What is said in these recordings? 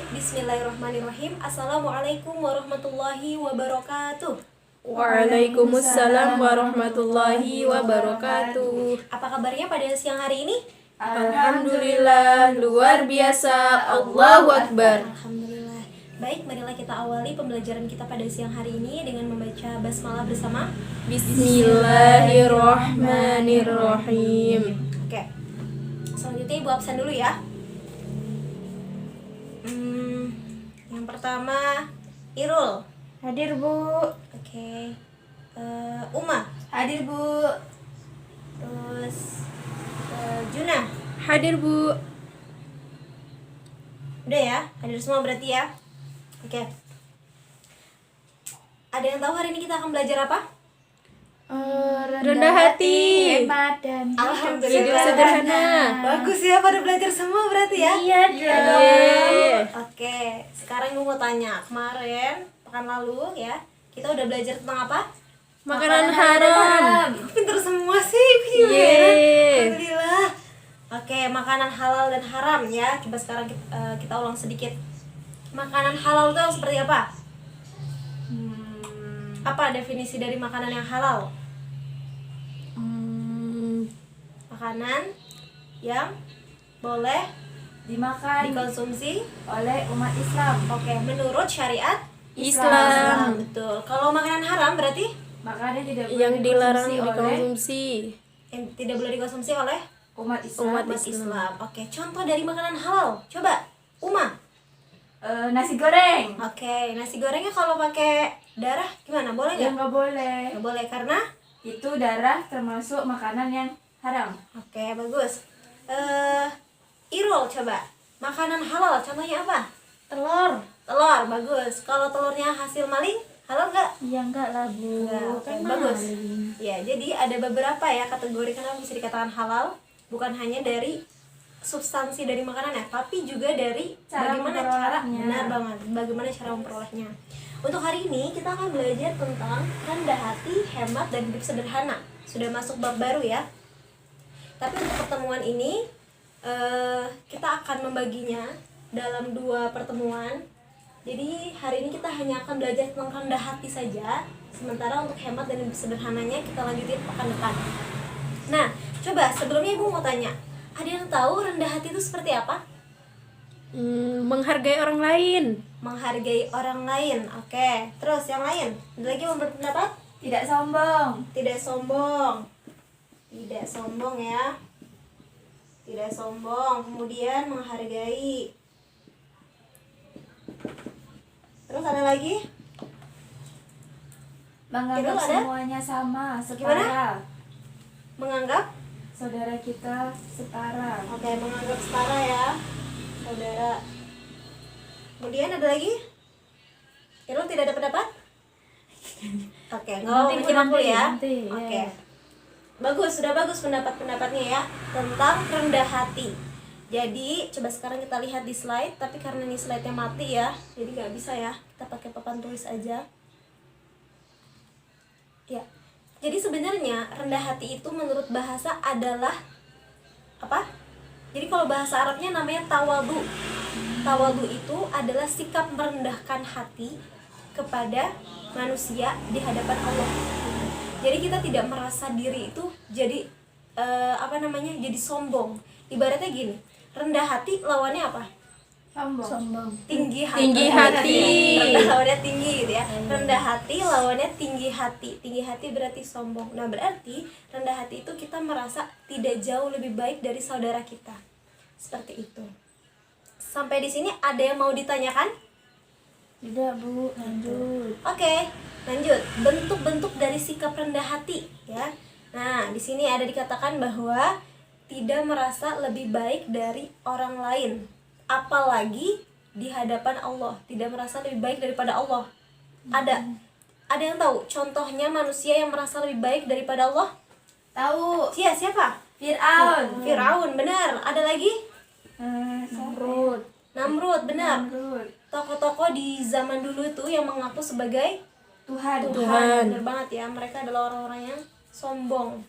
Bismillahirrahmanirrahim. Assalamualaikum warahmatullahi wabarakatuh. Waalaikumsalam warahmatullahi wabarakatuh. Apa kabarnya pada siang hari ini? Alhamdulillah, luar biasa. Allahu Akbar. Alhamdulillah. Baik, marilah kita awali pembelajaran kita pada siang hari ini dengan membaca basmalah bersama. Bismillahirrahmanirrahim. Oke. Selanjutnya Ibu absen dulu ya. Yang pertama Irul. Hadir Bu. Oke. Uma. Hadir Bu. Terus Juna. Hadir Bu. Udah ya, hadir semua berarti ya. Oke. Ada yang tahu hari ini kita akan belajar apa? Rendah hati. Hemat dan Alhamdulillah. Sederhana. Bagus ya, pada belajar semua berarti ya. Iya dong. Yeay. Oke, sekarang gue mau tanya. Kemarin, pekan lalu ya, kita udah belajar tentang apa? Makanan haram. Pinter semua sih, Yeay. Alhamdulillah. Oke, makanan halal dan haram ya. Coba sekarang kita ulang sedikit. Makanan halal itu seperti apa? Apa definisi dari makanan yang halal? Makanan yang boleh Dimakan dikonsumsi oleh umat Islam. oke, menurut syariat Islam. betul. Kalau makanan haram berarti Makanya tidak boleh Yang dilarang dikonsumsi oleh dikonsumsi. yang tidak boleh dikonsumsi oleh umat Islam. Umat umat Islam. Oke, contoh dari makanan halal. Coba, Uma. Nasi goreng. Oke, nasi gorengnya kalau pakai darah gimana? Boleh Ya nggak? nggak boleh. Nggak boleh karena Itu darah termasuk makanan yang haram. oke, bagus. Irul coba. Makanan halal contohnya apa? Telur. Telur, bagus. Kalau telurnya hasil maling, halal nggak? Ya enggak lah Bu. Enggak, oke, Kan bagus. maling. Ya, jadi ada beberapa ya kategori kenapa bisa dikatakan halal, bukan hanya dari substansi dari makanannya, tapi juga dari Cara bagaimana cara memperolehnya. benar banget, bagaimana cara memperolehnya. Untuk hari ini kita akan belajar tentang rendah hati, hemat dan hidup sederhana. Sudah masuk bab baru ya. Tapi untuk pertemuan ini kita akan membaginya dalam 2 pertemuan. Jadi hari ini kita hanya akan belajar tentang rendah hati saja. Sementara untuk hemat dan hidup sederhananya kita lanjutin pekan depan. Nah, coba sebelumnya Ibu mau tanya, ada yang tahu rendah hati itu seperti apa? Menghargai orang lain. Menghargai orang lain. Oke, terus yang lain? Ada lagi yang berpendapat? Tidak sombong. Tidak sombong. Tidak sombong ya. Tidak sombong. Kemudian menghargai. Terus ada lagi? Menganggap Itu ada? semuanya sama, setara. Menganggap? Saudara kita setara. Oke, menganggap setara ya, saudara. Kemudian ada lagi? Irul tidak ada pendapat? Oke, nggak mau Nanti, menyimak dulu ya. nanti, Oke, ya. bagus, sudah bagus pendapat-pendapatnya ya tentang rendah hati. Jadi coba sekarang kita lihat di slide, tapi karena ini slide-nya mati ya, jadi nggak bisa ya. Kita pakai papan tulis aja. Ya, jadi sebenarnya rendah hati itu menurut bahasa adalah apa? Jadi kalau bahasa Arabnya namanya tawadu. Tawadu itu adalah sikap merendahkan hati kepada manusia di hadapan Allah. Jadi kita tidak merasa diri itu jadi jadi sombong. Ibaratnya gini, rendah hati lawannya apa? Sombong. Tinggi hati. Tinggi hati. Rendah lawannya tinggi gitu ya. Rendah hati lawannya tinggi hati. Tinggi hati berarti sombong. Nah, berarti rendah hati itu kita merasa tidak jauh lebih baik dari saudara kita. Seperti itu. Sampai di sini ada yang mau ditanyakan? Tidak Bu, lanjut. Oke, lanjut. Bentuk-bentuk dari sikap rendah hati ya. Nah, di sini ada dikatakan bahwa tidak merasa lebih baik dari orang lain, apalagi di hadapan Allah, tidak merasa lebih baik daripada Allah. Ada yang tahu contohnya manusia yang merasa lebih baik daripada Allah? Tahu. Siapa? Fir'aun. Firaun, benar. Ada lagi? Namrud. Namrud, benar. Namrud. Tokoh-tokoh di zaman dulu itu yang mengaku sebagai Tuhan. Tuhan. Benar banget ya, mereka adalah orang-orang yang sombong.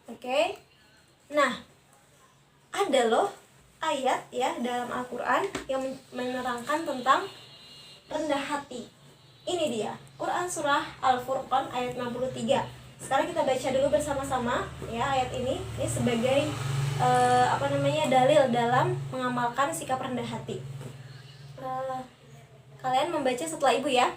Oke. Nah, ayat ya dalam Al-Qur'an yang menerangkan tentang rendah hati. Ini dia, Quran surah Al-Furqan ayat 63. Sekarang kita baca dulu bersama-sama ya ayat ini. Ini sebagai dalil dalam mengamalkan sikap rendah hati. Kalian membaca setelah ibu ya.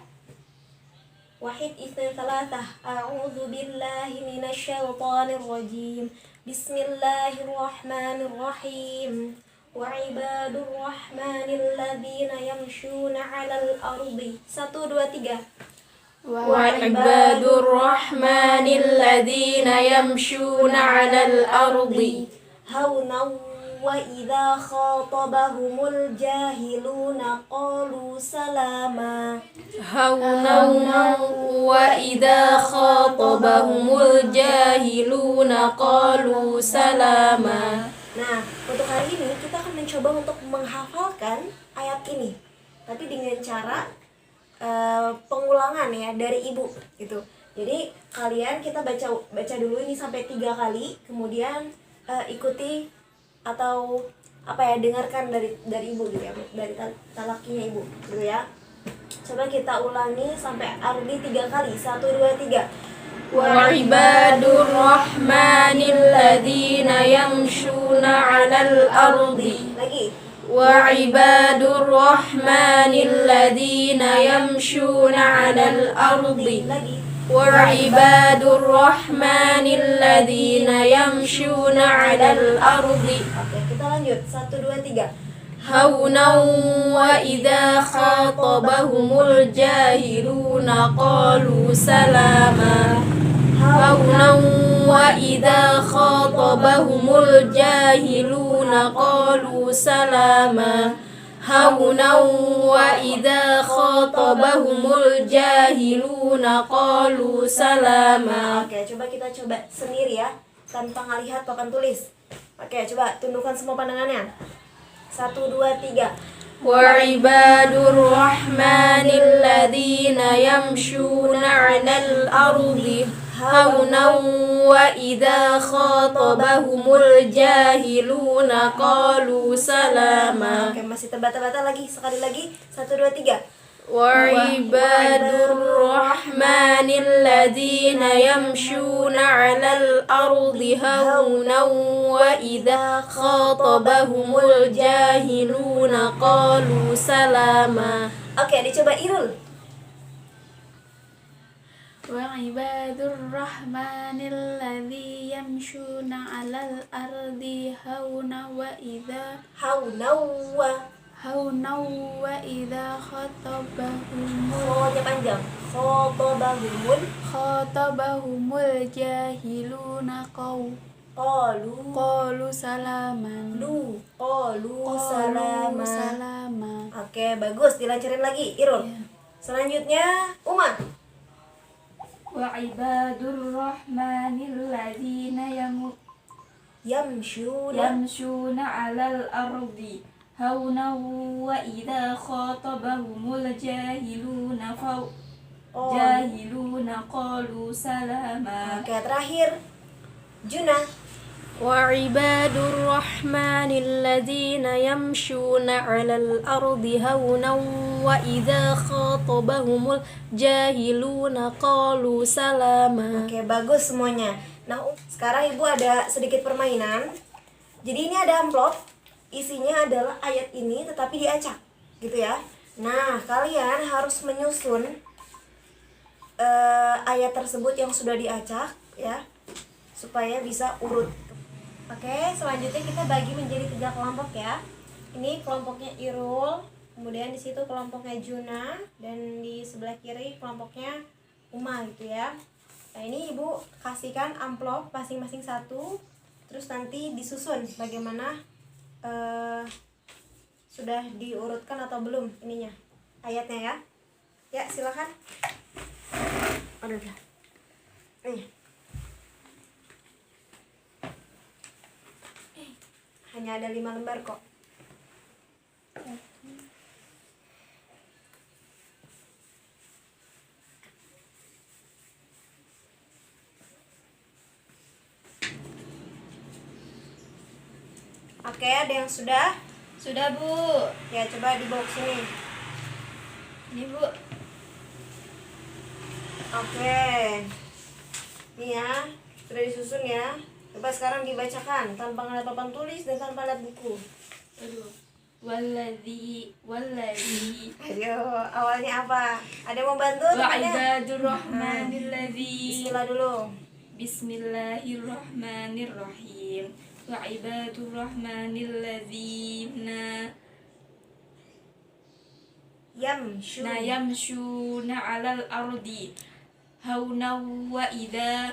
Wahid isnin salatah. A'udzu billahi minasyaitonir rajim. Bismillahirrahmanirrahim. Wa ibadur rahmanil ladzina yamshuna 'alal ardi. 1 2 3. Wa ibadur rahmanil ladzina yamshuna 'alal ardi haunan wa idza khatabahumul jahiluna qalu salama. haunan wa idza khatabahumul jahiluna qalu salama. Nah, untuk hari ini kita akan mencoba untuk menghafalkan ayat ini, tapi dengan cara pengulangan ya dari ibu gitu. Jadi kalian kita baca dulu ini sampai 3 kali, kemudian ikuti atau dengarkan dari ibu gitu ya, dari talakinya ibu gitu ya. Coba kita ulangi sampai ardi 3 kali. 1 2 3. Wa ibadur rahmanil ladzina yamshuna 'alal ardi. Lagi. Wa ibadur rahmanil ladzina yamshuna 'alal ardi. Lagi. Wa ibadur rahmanil ladzina yamshuna 'alal ardi Oke, kita lanjut. 1 2 3. haunan wa idza khatabahumul jahiluna qalu salama. haunan wa idza khatabahumul jahiluna qalu salama. haunan wa idza khatabahumul jahiluna qalu salama. Oke, coba kita sendiri ya, tanpa ngelihat papan tulis. Oke, coba tundukkan semua pandangannya. 1 2 3. Wa ibadur rahmanil ladzina yamshuna 'alal ardi haunan wa idza khatabahumul jahiluna qalu salama. Oke, masih terbata-bata lagi. Sekali lagi. 1 2 3. Wa ibadur rahmanil ladzina yamshuna 'alal ardi haunan wa idza khatabahumul jahiluna qalu salama. Oke, dicoba Irul. Wa ibadur rahmanil ladzi yamshuna 'alal ardi hauna wa idza Khonya panjang. khatabahumul jahiluna qalu salaman. Qalu Salama. salama. Oke, bagus. Dilancarin lagi, Irul. Selanjutnya, Uma. Wa ibadur rahmanil ladzina yamshuna 'alal ardi hauna wa idza khatabahumul jahiluna qalu salama. Oke, terakhir, Juna. Wa ibadur rahmanil ladzina yamshuna 'alal ardi haunan wa idza khatabahumul jahiluna qalu salama. Oke, bagus semuanya. Nah, sekarang Ibu ada sedikit permainan. Jadi ini ada amplop, isinya adalah ayat ini tetapi diacak, gitu ya. Nah, kalian harus menyusun ayat tersebut yang sudah diacak ya, supaya bisa urut. Oke, selanjutnya kita bagi menjadi 3 kelompok ya. Ini kelompoknya Irul, kemudian di situ kelompoknya Juna, dan di sebelah kiri kelompoknya Uma gitu ya. Nah, ini Ibu kasihkan amplop masing-masing 1, terus nanti disusun bagaimana sudah diurutkan atau belum ininya ayatnya ya. Ya, silakan. Aduh. Nih. Hanya ada 5 lembar kok. Oke, ada yang sudah? Sudah, Bu. Ya, coba dibawa ke sini. Ini, Bu. Oke. Nih ya, sudah disusun ya. Coba sekarang dibacakan tanpa ngeliat papan tulis dan tanpa lihat buku. Aduh. Walladzi Ayo, awalnya apa? Ada yang mau bantu wa temannya? ibadur rahmanil ladzi Bismillah dulu. Bismillahirrahmanirrahim. Wa ibadur rahmanil ladzina Yamshu. yamshuna 'alal ardi hauna wa idza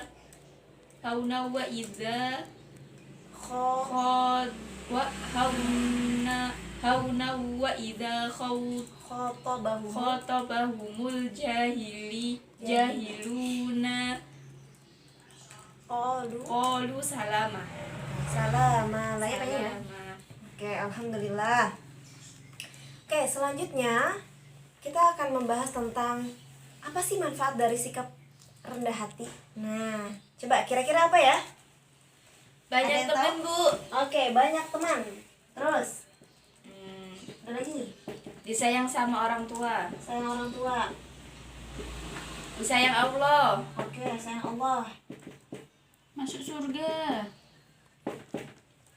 Kho. khad wa hauna wa idza Khotobahu. khatabahumul jahiluna qalu salama. Salama. Lah ya, Pak, ya. Salama. Oke, alhamdulillah. Oke, selanjutnya kita akan membahas tentang apa sih manfaat dari sikap rendah hati. Nah, coba kira-kira apa ya? Ada Banyak yang teman, tahu? Bu. Oke, banyak teman. Terus, ada lagi? Disayang sama orang tua. Sayang orang tua. Disayang Allah. Oke, sayang Allah. Masuk surga.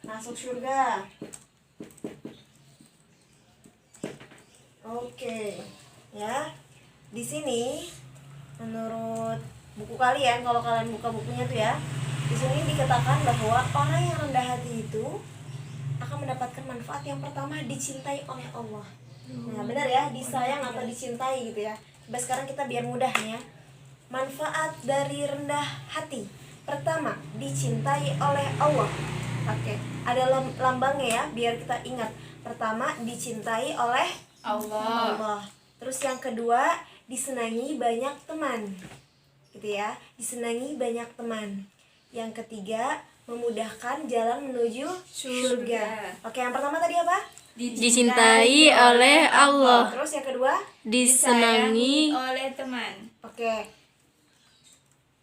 Masuk surga. Oke, ya. Di sini, menurut buku kalian, kalau kalian buka bukunya tuh ya, di sini dikatakan bahwa orang yang rendah hati itu akan mendapatkan manfaat yang pertama, dicintai oleh Allah. Nah, benar ya, disayang atau dicintai gitu ya. Coba sekarang kita biar mudah nih ya. Manfaat dari rendah hati. Pertama, dicintai oleh Allah. Oke, ada lambangnya ya, biar kita ingat. Pertama, dicintai oleh Allah. Allah. Terus yang kedua, disenangi banyak teman. Gitu ya, disenangi banyak teman. Yang ketiga, memudahkan jalan menuju surga. Oke, yang pertama tadi apa? Dicintai oleh Allah, Terus yang kedua? disenangi oleh teman. Oke.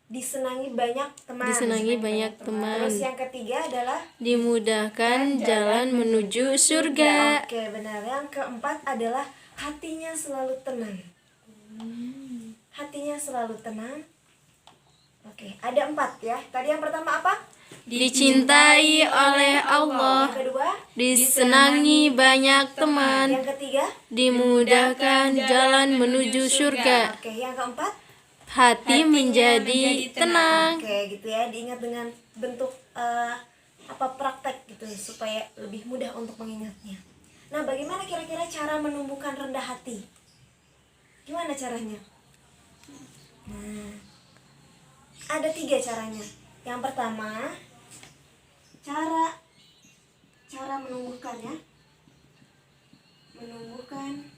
Disenangi banyak teman. banyak teman, Terus yang ketiga adalah dimudahkan jalan menuju surga. Oke, benar. Yang keempat adalah hatinya selalu tenang. Hatinya selalu tenang. Oke, ada 4 ya. Tadi yang pertama apa? Dicintai oleh Allah, Yang kedua? disenangi banyak teman, Yang ketiga? dimudahkan jalan menuju surga. Oke, yang keempat? Hati menjadi tenang. Oke, gitu ya. Diingat dengan bentuk praktek gitu supaya lebih mudah untuk mengingatnya. Nah, bagaimana kira-kira cara menumbuhkan rendah hati? Gimana caranya? Nah, ada 3 caranya. Yang pertama, cara menumbuhkannya, menumbuhkan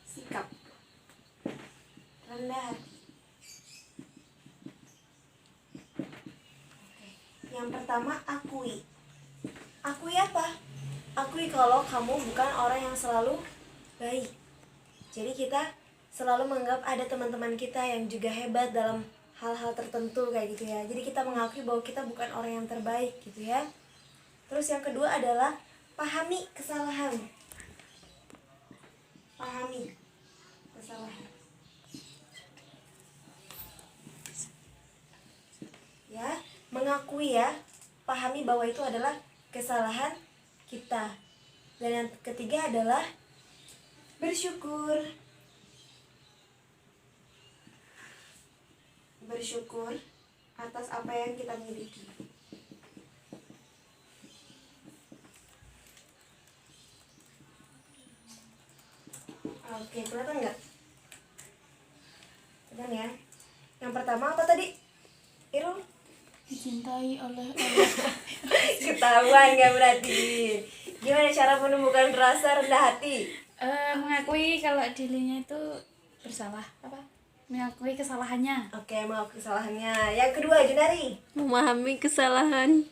sikap rendah hati. Oke. Yang pertama, akui. Akui apa? Akui kalau kamu bukan orang yang selalu baik. Jadi kita selalu menganggap ada teman-teman kita yang juga hebat dalam hal-hal tertentu kayak gitu ya. Jadi kita mengakui bahwa kita bukan orang yang terbaik gitu ya. Terus yang kedua adalah pahami kesalahan. Pahami kesalahan. Ya, mengakui ya, pahami bahwa itu adalah kesalahan kita. Dan yang ketiga adalah bersyukur. Bersyukur atas apa yang kita miliki. Oke, kelihatan nggak? Kelihatan ya. Yang pertama apa tadi? Irul? Dicintai oleh Allah. Ketahuan nggak berarti? Gimana cara menumbuhkan rasa rendah hati? Mengakui kalau dirinya itu bersalah. Mengakui kesalahannya. Oke, maaf kesalahannya. Yang kedua, Junari. Memahami kesalahan.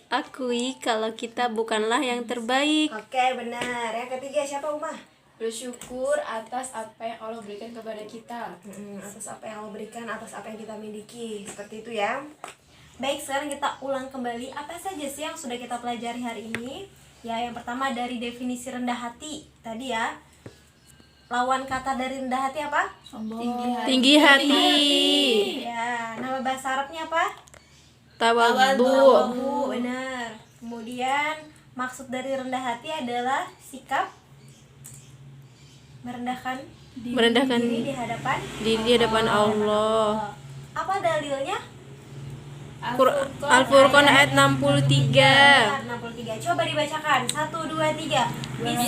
Akui kalau kita bukanlah yang terbaik. Oke, benar. Yang ketiga, siapa Umah? Bersyukur atas apa yang Allah berikan kepada kita. Atas apa yang Allah berikan, atas apa yang kita miliki. Seperti itu ya. Baik, sekarang kita ulang kembali apa saja sih yang sudah kita pelajari hari ini. Ya, yang pertama dari definisi rendah hati tadi ya. Lawan kata dari rendah hati apa? Sombong. Tinggi hati. Ya, nama bahasa Arabnya apa? Tawadhu. Tawadhu, benar. Kemudian maksud dari rendah hati adalah sikap merendahkan diri di hadapan di hadapan Allah. Apa dalilnya? Al-Furqan ayat 63. 63. Coba dibacakan. 1 2 3.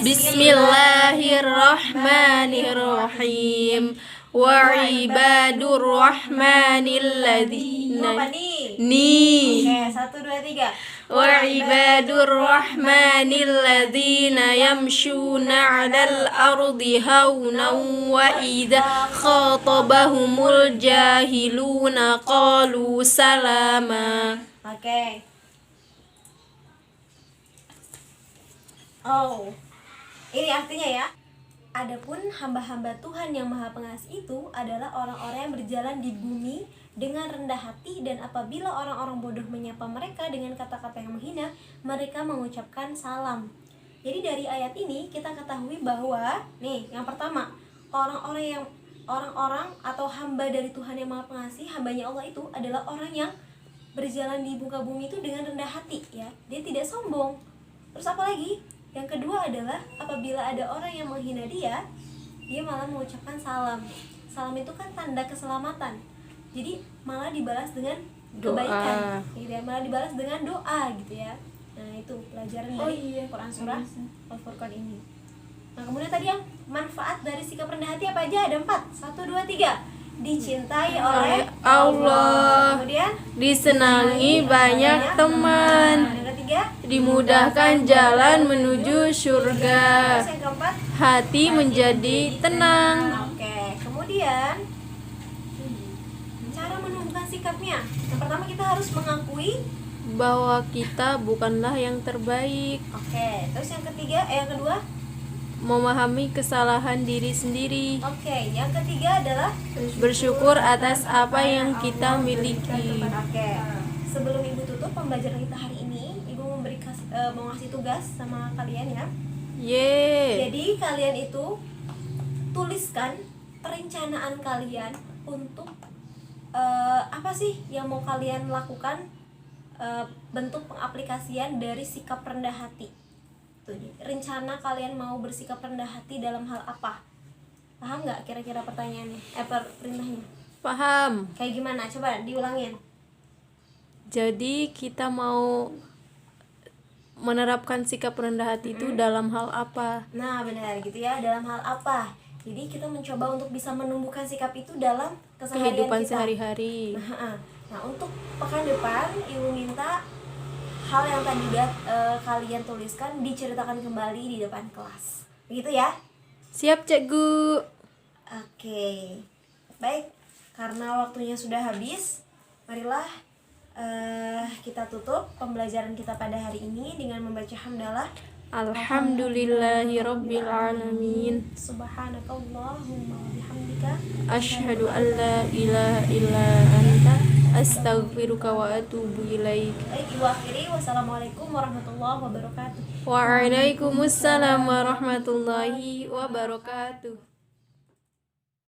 Bismillahirrahmanirrahim. Wa ibadur rahmanil ladzina Apa nih? ni Oke, 1 2 3. wa ibadur rahmanil ladzina yamshuna 'alal ardi haunan wa idza khatabahumul jahiluna qalu salama. Oke. Oh. Ini artinya ya. Adapun hamba-hamba Tuhan yang Maha Pengasih itu adalah orang-orang yang berjalan di bumi dengan rendah hati, dan apabila orang-orang bodoh menyapa mereka dengan kata-kata yang menghina, mereka mengucapkan salam. Jadi dari ayat ini kita ketahui bahwa nih, yang pertama, orang-orang atau hamba dari Tuhan yang Maha Pengasih, hambanya Allah itu adalah orang yang berjalan di muka bumi itu dengan rendah hati ya. Dia tidak sombong. Terus apa lagi? Yang kedua adalah apabila ada orang yang menghina dia malah mengucapkan salam. Salam itu kan tanda keselamatan. Jadi malah dibalas dengan kebaikan. Gitu ya, malah dibalas dengan doa gitu ya. Nah, itu pelajaran dari Quran surah Al-Furqan ini. Nah, kemudian tadi yang manfaat dari sikap rendah hati apa aja? Ada 4. 1 2 3. Dicintai oleh Allah. Kemudian Disenangi banyak teman. yang ketiga, Dimudahkan jalan menuju surga. terus yang keempat, Hati menjadi tenang. oke. Kemudian cara menumbuhkan sikapnya. Yang pertama kita harus mengakui. Bahwa kita bukanlah yang terbaik. Oke. Terus yang ketiga, yang kedua. Memahami kesalahan diri sendiri. Oke. Yang ketiga adalah Bersyukur atas apa yang kita miliki. oke. Sebelum Ibu tutup pembelajaran kita hari ini, Ibu mau ngasih tugas sama kalian ya. Ye. Jadi kalian itu tuliskan perencanaan kalian untuk apa sih yang mau kalian lakukan, bentuk pengaplikasian dari sikap rendah hati. Tuh, rencana kalian mau bersikap rendah hati dalam hal apa? Paham nggak kira-kira pertanyaannya? Perintahnya? Paham. Kayak gimana? Coba diulangin. Jadi kita mau menerapkan sikap rendah hati itu dalam hal apa? Nah, benar gitu ya. Dalam hal apa? Jadi kita mencoba untuk bisa menumbuhkan sikap itu dalam keseharian Kehidupan kita. sehari-hari. Nah, untuk pekan depan Ibu minta hal yang tadi udah kalian tuliskan diceritakan kembali di depan kelas. Begitu ya? Siap, Cikgu. Oke. Baik, karena waktunya sudah habis, marilah kita tutup pembelajaran kita pada hari ini dengan membaca hamdalah. Alhamdulillahirabbil alamin. Subhanakallahumma wa bihamdika Asyhadu an la ilaha illa anta astaghfiruka wa atubu ilaik. Baik, Ibu akhiri. Wassalamualaikum warahmatullahi wabarakatuh. Waalaikumsalam warahmatullahi wabarakatuh.